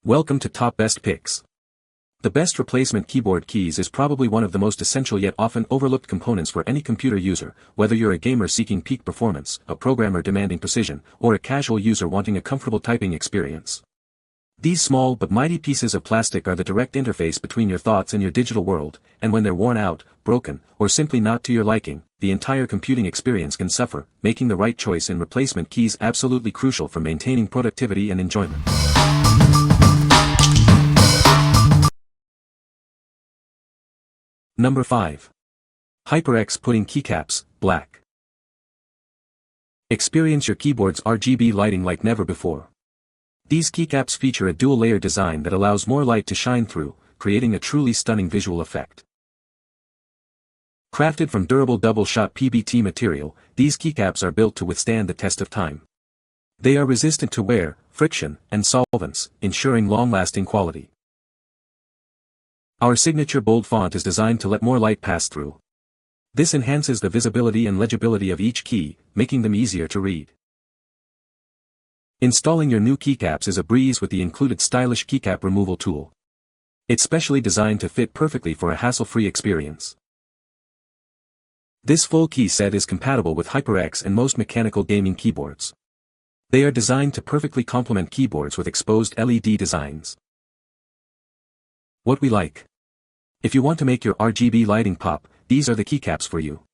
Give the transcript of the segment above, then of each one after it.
Welcome to Top Best Picks. The best replacement keyboard keys is probably one of the most essential yet often overlooked components for any computer user, whether you're a gamer seeking peak performance, a programmer demanding precision, or a casual user wanting a comfortable typing experience. These small but mighty pieces of plastic are the direct interface between your thoughts and your digital world, and when they're worn out, broken, or simply not to your liking, the entire computing experience can suffer, making the right choice in replacement keys absolutely crucial for maintaining productivity and enjoyment. Number 5. HyperX putting keycaps, black. Experience your keyboard's RGB lighting like never before. These keycaps feature a dual-layer design that allows more light to shine through, creating a truly stunning visual effect. Crafted from durable double-shot PBT material, these keycaps are built to withstand the test of time. They are resistant to wear, friction, and solvents, ensuring long-lasting quality. Our signature bold font is designed to let more light pass through. This enhances the visibility and legibility of each key, making them easier to read. Installing your new keycaps is a breeze with the included stylish keycap removal tool. It's specially designed to fit perfectly for a hassle-free experience. This full key set is compatible with HyperX and most mechanical gaming keyboards. They are designed to perfectly complement keyboards with exposed LED designs. What we like. If you want to make your RGB lighting pop, these are the keycaps for you.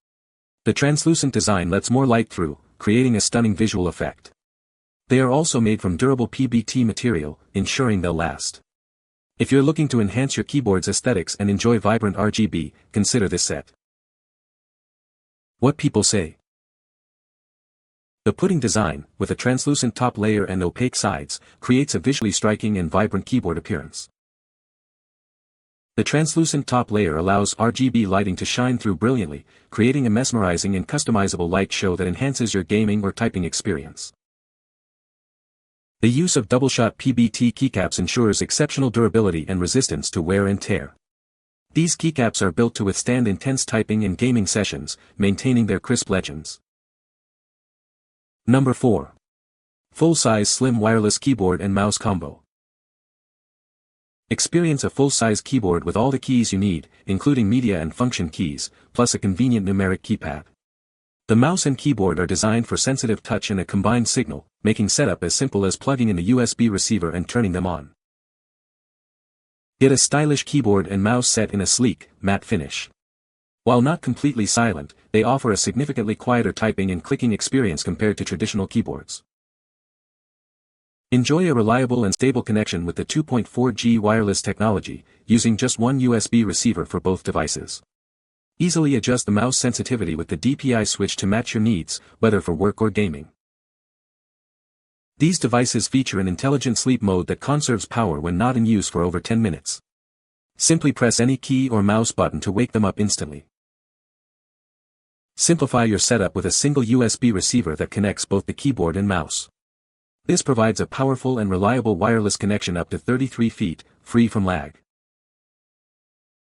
The translucent design lets more light through, creating a stunning visual effect. They are also made from durable PBT material, ensuring they'll last. If you're looking to enhance your keyboard's aesthetics and enjoy vibrant RGB, consider this set. What people say. The pudding design, with a translucent top layer and opaque sides, creates a visually striking and vibrant keyboard appearance. The translucent top layer allows RGB lighting to shine through brilliantly, creating a mesmerizing and customizable light show that enhances your gaming or typing experience. The use of double-shot PBT keycaps ensures exceptional durability and resistance to wear and tear. These keycaps are built to withstand intense typing and gaming sessions, maintaining their crisp legends. Number 4. Full-size slim wireless keyboard and mouse combo. Experience a full-size keyboard with all the keys you need, including media and function keys, plus a convenient numeric keypad. The mouse and keyboard are designed for sensitive touch and a combined signal, making setup as simple as plugging in a USB receiver and turning them on. Get a stylish keyboard and mouse set in a sleek, matte finish. While not completely silent, they offer a significantly quieter typing and clicking experience compared to traditional keyboards. Enjoy a reliable and stable connection with the 2.4G wireless technology, using just one USB receiver for both devices. Easily adjust the mouse sensitivity with the DPI switch to match your needs, whether for work or gaming. These devices feature an intelligent sleep mode that conserves power when not in use for over 10 minutes. Simply press any key or mouse button to wake them up instantly. Simplify your setup with a single USB receiver that connects both the keyboard and mouse. This provides a powerful and reliable wireless connection up to 33 feet, free from lag.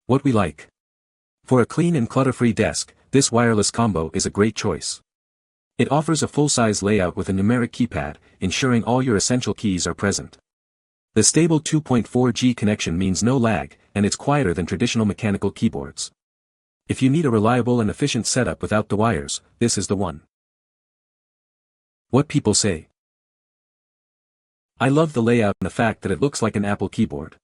What we like. For a clean and clutter-free desk, this wireless combo is a great choice. It offers a full-size layout with a numeric keypad, ensuring all your essential keys are present. The stable 2.4G connection means no lag, and it's quieter than traditional mechanical keyboards. If you need a reliable and efficient setup without the wires, this is the one. What people say. I love the layout and the fact that it looks like an Apple keyboard.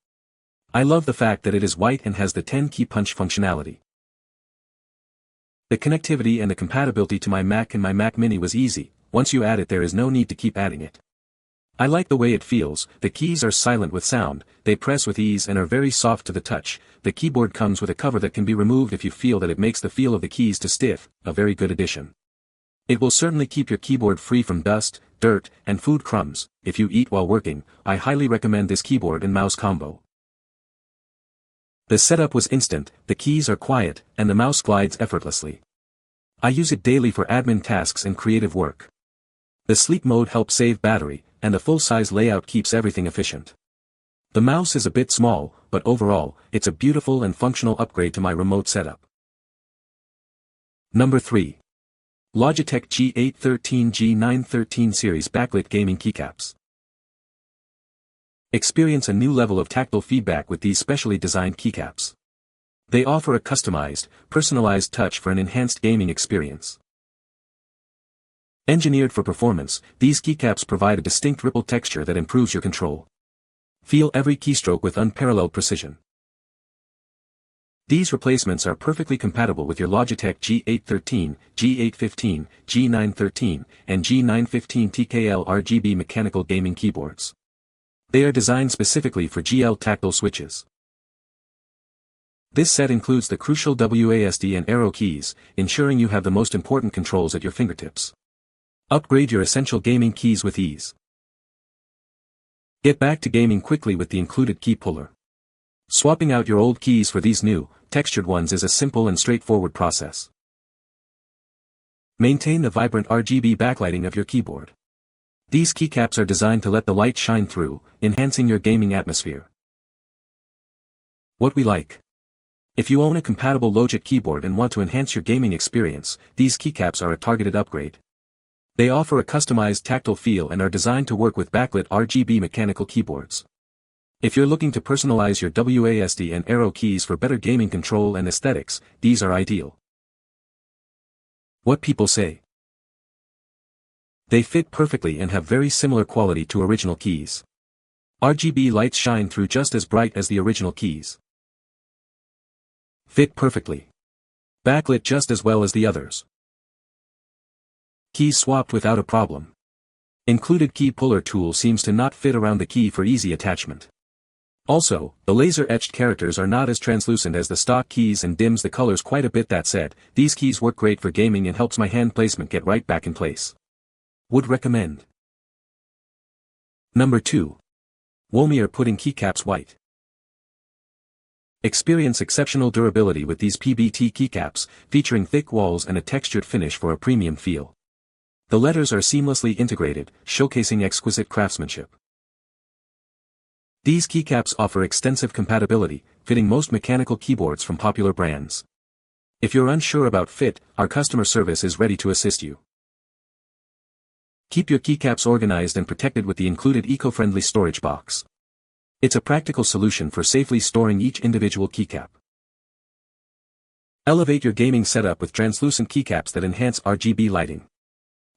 I love the fact that it is white and has the 10-key punch functionality. The connectivity and the compatibility to my Mac and my Mac Mini was easy. Once you add it, there is no need to keep adding it. I like the way it feels. The keys are silent with sound, they press with ease and are very soft to the touch. The keyboard comes with a cover that can be removed if you feel that it makes the feel of the keys too stiff, a very good addition. It will certainly keep your keyboard free from dust, dirt, and food crumbs. If you eat while working, I highly recommend this keyboard and mouse combo. The setup was instant, the keys are quiet, and the mouse glides effortlessly. I use it daily for admin tasks and creative work. The sleep mode helps save battery, and the full-size layout keeps everything efficient. The mouse is a bit small, but overall, it's a beautiful and functional upgrade to my remote setup. Number 3. Logitech G813 G913 Series Backlit Gaming Keycaps. Experience a new level of tactile feedback with these specially designed keycaps. They offer a customized, personalized touch for an enhanced gaming experience. Engineered for performance, these keycaps provide a distinct ripple texture that improves your control. Feel every keystroke with unparalleled precision. These replacements are perfectly compatible with your Logitech G813, G815, G913, and G915 TKL RGB mechanical gaming keyboards. They are designed specifically for GL tactile switches. This set includes the crucial WASD and arrow keys, ensuring you have the most important controls at your fingertips. Upgrade your essential gaming keys with ease. Get back to gaming quickly with the included key puller. Swapping out your old keys for these new, textured ones is a simple and straightforward process. Maintain the vibrant RGB backlighting of your keyboard. These keycaps are designed to let the light shine through, enhancing your gaming atmosphere. What we like. If you own a compatible Logitech keyboard and want to enhance your gaming experience, these keycaps are a targeted upgrade. They offer a customized tactile feel and are designed to work with backlit RGB mechanical keyboards. If you're looking to personalize your WASD and arrow keys for better gaming control and aesthetics, these are ideal. What people say. They fit perfectly and have very similar quality to original keys. RGB lights shine through just as bright as the original keys. Fit perfectly. Backlit just as well as the others. Keys swapped without a problem. Included key puller tool seems to not fit around the key for easy attachment. Also, the laser-etched characters are not as translucent as the stock keys and dims the colors quite a bit. That said, these keys work great for gaming and helps my hand placement get right back in place. Would recommend. Number 2. Womier putting keycaps white. Experience exceptional durability with these PBT keycaps, featuring thick walls and a textured finish for a premium feel. The letters are seamlessly integrated, showcasing exquisite craftsmanship. These keycaps offer extensive compatibility, fitting most mechanical keyboards from popular brands. If you're unsure about fit, our customer service is ready to assist you. Keep your keycaps organized and protected with the included eco-friendly storage box. It's a practical solution for safely storing each individual keycap. Elevate your gaming setup with translucent keycaps that enhance RGB lighting.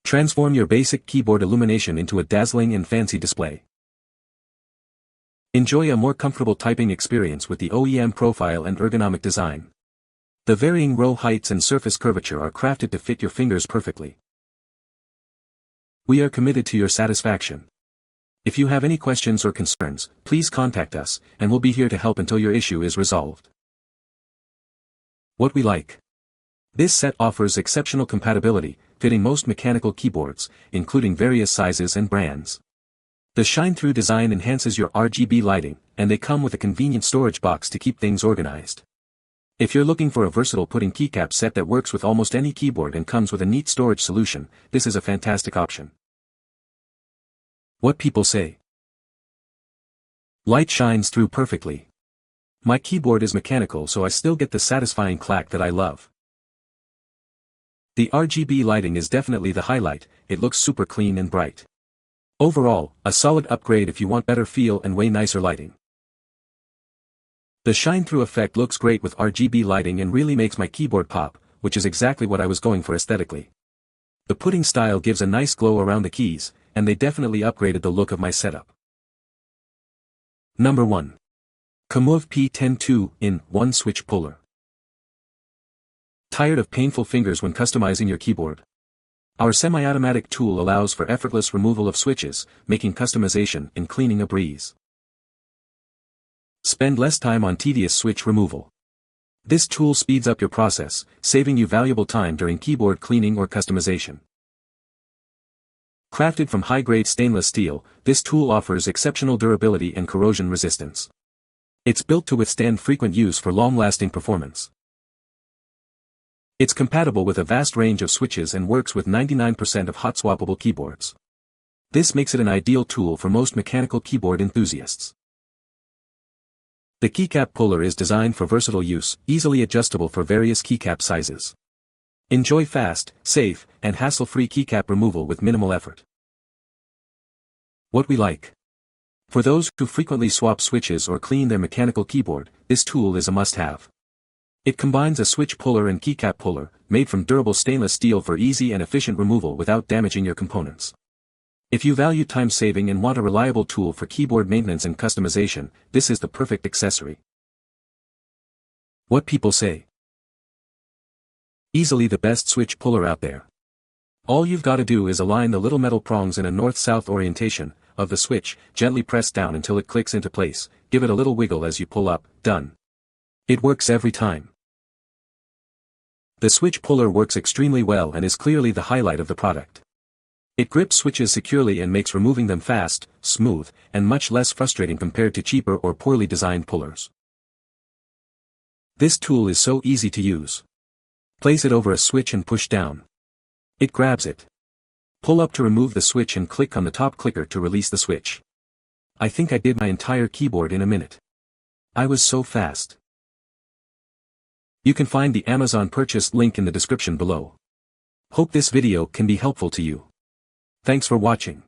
Transform your basic keyboard illumination into a dazzling and fancy display. Enjoy a more comfortable typing experience with the OEM profile and ergonomic design. The varying row heights and surface curvature are crafted to fit your fingers perfectly. We are committed to your satisfaction. If you have any questions or concerns, please contact us, and we'll be here to help until your issue is resolved. What we like. This set offers exceptional compatibility, fitting most mechanical keyboards, including various sizes and brands. The shine-through design enhances your RGB lighting, and they come with a convenient storage box to keep things organized. If you're looking for a versatile putting keycap set that works with almost any keyboard and comes with a neat storage solution, this is a fantastic option. What people say. Light shines through perfectly. My keyboard is mechanical, so I still get the satisfying clack that I love. The RGB lighting is definitely the highlight, it looks super clean and bright. Overall, a solid upgrade if you want better feel and way nicer lighting. The shine-through effect looks great with RGB lighting and really makes my keyboard pop, which is exactly what I was going for aesthetically. The pudding style gives a nice glow around the keys, and they definitely upgraded the look of my setup. Number 1. KEMOVE P10 2-in-1 Switch Puller. Tired of painful fingers when customizing your keyboard? Our semi-automatic tool allows for effortless removal of switches, making customization and cleaning a breeze. Spend less time on tedious switch removal. This tool speeds up your process, saving you valuable time during keyboard cleaning or customization. Crafted from high-grade stainless steel, this tool offers exceptional durability and corrosion resistance. It's built to withstand frequent use for long-lasting performance. It's compatible with a vast range of switches and works with 99% of hot-swappable keyboards. This makes it an ideal tool for most mechanical keyboard enthusiasts. The keycap puller is designed for versatile use, easily adjustable for various keycap sizes. Enjoy fast, safe, and hassle-free keycap removal with minimal effort. What we like. For those who frequently swap switches or clean their mechanical keyboard, this tool is a must-have. It combines a switch puller and keycap puller, made from durable stainless steel for easy and efficient removal without damaging your components. If you value time saving and want a reliable tool for keyboard maintenance and customization, this is the perfect accessory. What people say. Easily the best switch puller out there. All you've got to do is align the little metal prongs in a north-south orientation of the switch, gently press down until it clicks into place, give it a little wiggle as you pull up, done. It works every time. The switch puller works extremely well and is clearly the highlight of the product. It grips switches securely and makes removing them fast, smooth, and much less frustrating compared to cheaper or poorly designed pullers. This tool is so easy to use. Place it over a switch and push down. It grabs it. Pull up to remove the switch and click on the top clicker to release the switch. I think I did my entire keyboard in a minute. I was so fast. You can find the Amazon purchase link in the description below. Hope this video can be helpful to you. Thanks for watching.